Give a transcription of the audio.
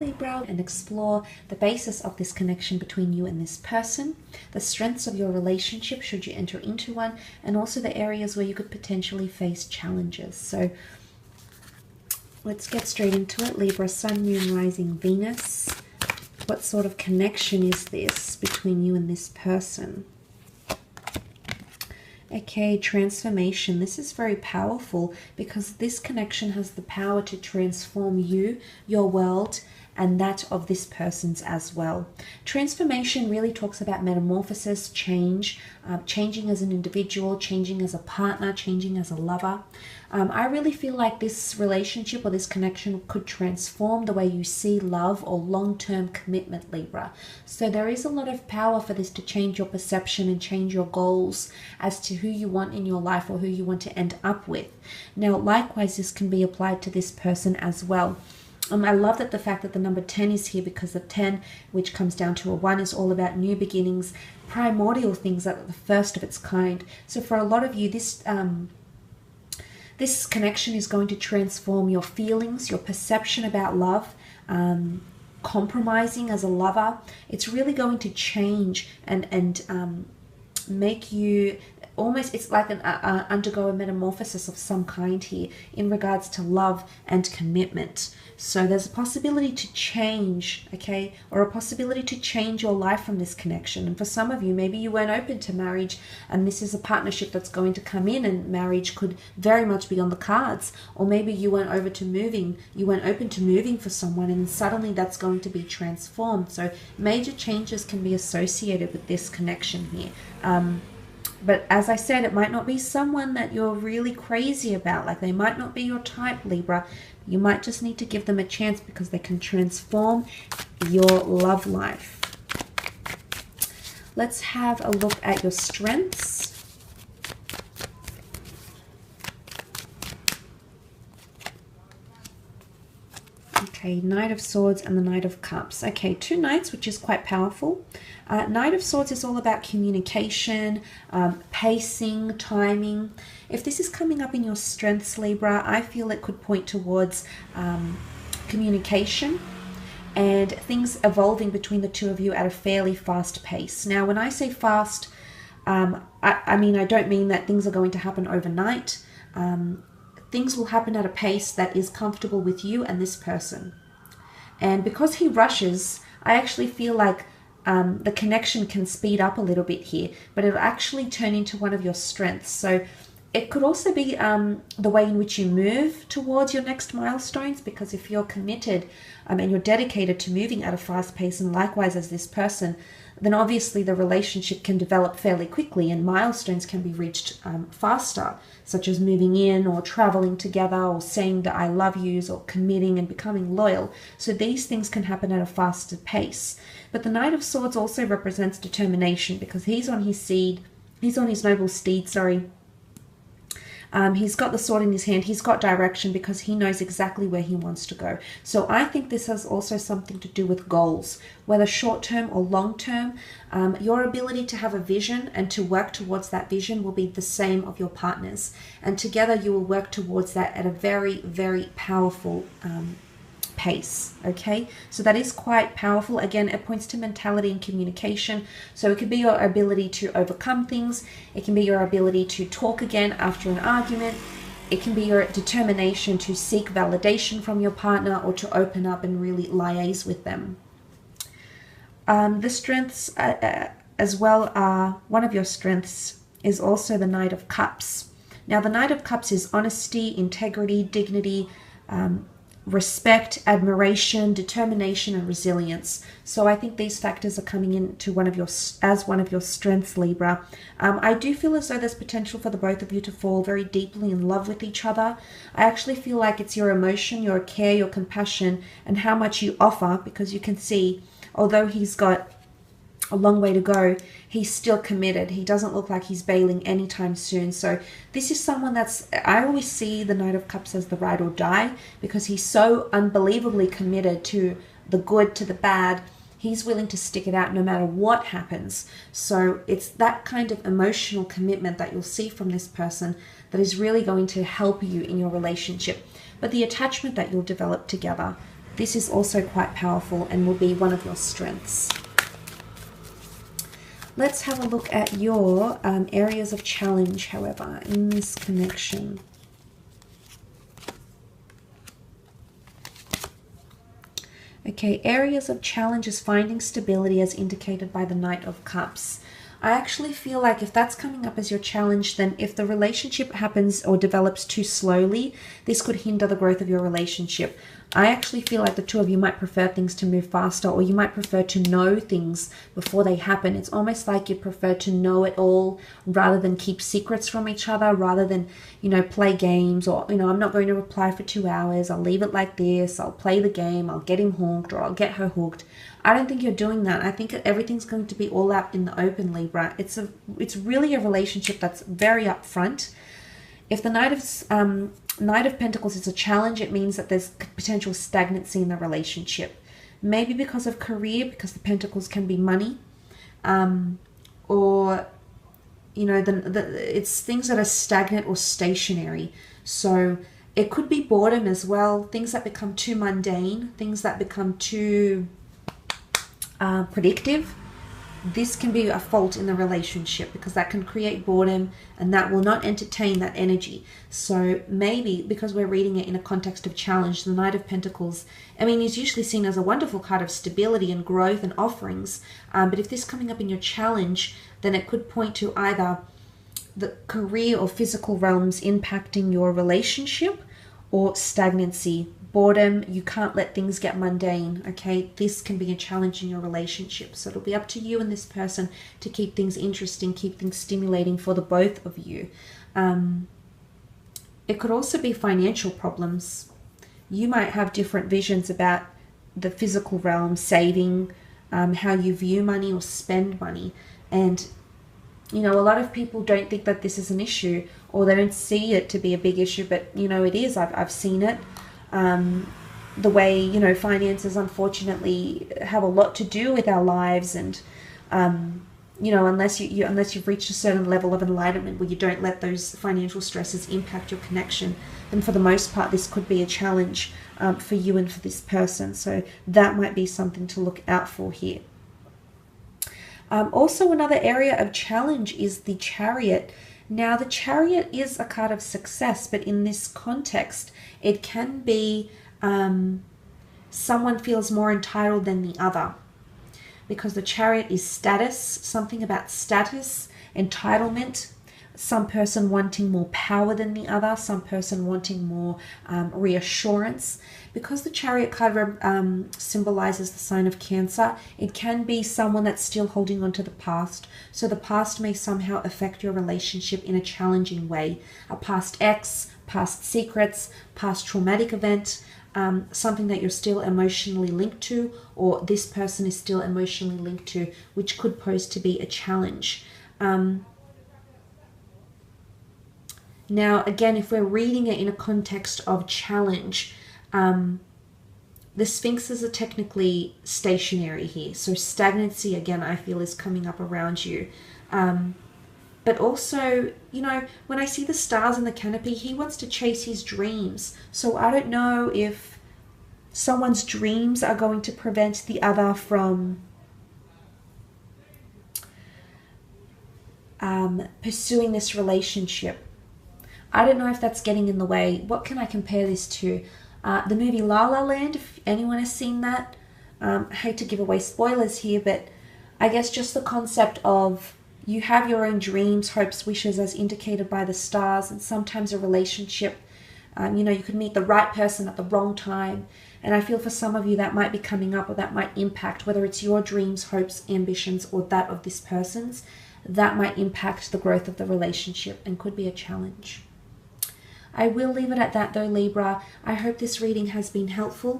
Libra, and explore the basis of this connection between you and this person, the strengths of your relationship should you enter into one, and also the areas where you could potentially face challenges. So let's get straight into it. Libra, Sun, Moon, Rising, Venus. What sort of connection is this between you and this person? Okay, transformation. This is very powerful because this connection has the power to transform you, your world, and that of this person's as well. Transformation really talks about metamorphosis, change, changing as an individual, changing as a partner, changing as a lover. I really feel like this relationship or this connection could transform the way you see love or long-term commitment, Libra. So there is a lot of power for this to change your perception and change your goals as to who you want in your life or who you want to end up with. Now, likewise, this can be applied to this person as well. I love that the fact that the number 10 is here, because the 10, which comes down to a 1, is all about new beginnings, primordial things that are the first of its kind. So for a lot of you, this connection is going to transform your feelings, your perception about love, compromising as a lover. It's really going to change and make you almost, it's like an undergo a metamorphosis of some kind here in regards to love and commitment. So there's a possibility to change, okay, or a possibility to change your life from this connection. And for some of you, maybe you weren't open to marriage, and this is a partnership that's going to come in, and marriage could very much be on the cards. Or maybe you weren't open to moving for someone, and suddenly that's going to be transformed. So major changes can be associated with this connection here. But as I said, it might not be someone that you're really crazy about. Like, they might not be your type, Libra. You might just need to give them a chance because they can transform your love life. Let's have a look at your strengths. Okay, Knight of Swords and the Knight of Cups. Okay, 2 Knights, which is quite powerful. Knight of Swords is all about communication, pacing, timing. If this is coming up in your strengths, Libra, I feel it could point towards communication and things evolving between the two of you at a fairly fast pace. Now, when I say fast, I mean, I don't mean that things are going to happen overnight. Things will happen at a pace that is comfortable with you and this person. And because he rushes, I actually feel like the connection can speed up a little bit here, but it'll actually turn into one of your strengths. So it could also be the way in which you move towards your next milestones, because if you're committed and you're dedicated to moving at a fast pace, and likewise as this person, then obviously the relationship can develop fairly quickly and milestones can be reached faster, such as moving in or traveling together or saying that I love yous or committing and becoming loyal. So these things can happen at a faster pace. But the Knight of Swords also represents determination, because he's on his noble steed, sorry. He's got the sword in his hand. He's got direction because he knows exactly where he wants to go. So I think this has also something to do with goals, whether short-term or long-term. Your ability to have a vision and to work towards that vision will be the same of your partners. And together you will work towards that at a very, very powerful pace. Okay, so that is quite powerful. Again, it points to mentality and communication. So it could be your ability to overcome things. It can be your ability to talk again after an argument. It can be your determination to seek validation from your partner or to open up and really liaise with them. The strengths as well are, one of your strengths is also the Knight of Cups. Now, the Knight of Cups is honesty, integrity, dignity, respect, admiration, determination, and resilience. So I think these factors are coming into one of your strengths, Libra. I do feel as though there's potential for the both of you to fall very deeply in love with each other. I actually feel like it's your emotion, your care, your compassion, and how much you offer, because you can see, although he's got a long way to go, he's still committed. He doesn't look like he's bailing anytime soon. So this is someone that's, I always see the Knight of Cups as the ride or die, because he's so unbelievably committed to the good, to the bad. He's willing to stick it out no matter what happens. So it's that kind of emotional commitment that you'll see from this person that is really going to help you in your relationship. But the attachment that you'll develop together, this is also quite powerful and will be one of your strengths. Let's have a look at your areas of challenge, however, in this connection. Okay, areas of challenge is finding stability as indicated by the Knight of Cups. I actually feel like if that's coming up as your challenge, then if the relationship happens or develops too slowly, this could hinder the growth of your relationship. I actually feel like the two of you might prefer things to move faster, or you might prefer to know things before they happen. It's almost like you prefer to know it all rather than keep secrets from each other, rather than, you know, play games or, you know, I'm not going to reply for 2 hours. I'll leave it like this. I'll play the game. I'll get him hooked or I'll get her hooked. I don't think you're doing that. I think everything's going to be all out in the open, Libra. It's really a relationship that's very upfront. If the Knight of Pentacles is a challenge, it means that there's potential stagnancy in the relationship. Maybe because of career, because the Pentacles can be money, or, you know, it's things that are stagnant or stationary. So it could be boredom as well, things that become too mundane, things that become too predictive. This can be a fault in the relationship because that can create boredom and that will not entertain that energy. So maybe because we're reading it in a context of challenge, the Knight of Pentacles, I mean, is usually seen as a wonderful card of stability and growth and offerings. But if this is coming up in your challenge, then it could point to either the career or physical realms impacting your relationship, or stagnancy, boredom. You can't let things get mundane. Okay, this can be a challenge in your relationship, so it'll be up to you and this person to keep things interesting, keep things stimulating for the both of you. It could also be financial problems. You might have different visions about the physical realm, saving, how you view money or spend money. And you know, a lot of people don't think that this is an issue, or they don't see it to be a big issue, but you know, it is. I've seen it. The way, you know, finances unfortunately have a lot to do with our lives, and you know, unless you've reached a certain level of enlightenment where you don't let those financial stresses impact your connection, then for the most part this could be a challenge for you and for this person. So that might be something to look out for here. Also, another area of challenge is the Chariot. Now, the Chariot is a card of success, but in this context, it can be someone feels more entitled than the other, because the Chariot is status, something about status, entitlement, some person wanting more power than the other, some person wanting more reassurance. Because the Chariot card symbolizes the sign of Cancer, it can be someone that's still holding on to the past. So the past may somehow affect your relationship in a challenging way. A past ex, past secrets, past traumatic event, something that you're still emotionally linked to, or this person is still emotionally linked to, which could pose to be a challenge. Now, again, if we're reading it in a context of challenge, the Sphinxes are technically stationary here. So stagnancy, again, I feel is coming up around you. But also, you know, when I see the stars in the canopy, he wants to chase his dreams. So I don't know if someone's dreams are going to prevent the other from pursuing this relationship. I don't know if that's getting in the way. What can I compare this to? The movie La La Land, if anyone has seen that. I hate to give away spoilers here, but I guess just the concept of you have your own dreams, hopes, wishes as indicated by the stars, and sometimes a relationship, you know, you could meet the right person at the wrong time. And I feel for some of you that might be coming up, or that might impact, whether it's your dreams, hopes, ambitions, or that of this person's, that might impact the growth of the relationship and could be a challenge. I will leave it at that though, Libra. I hope this reading has been helpful.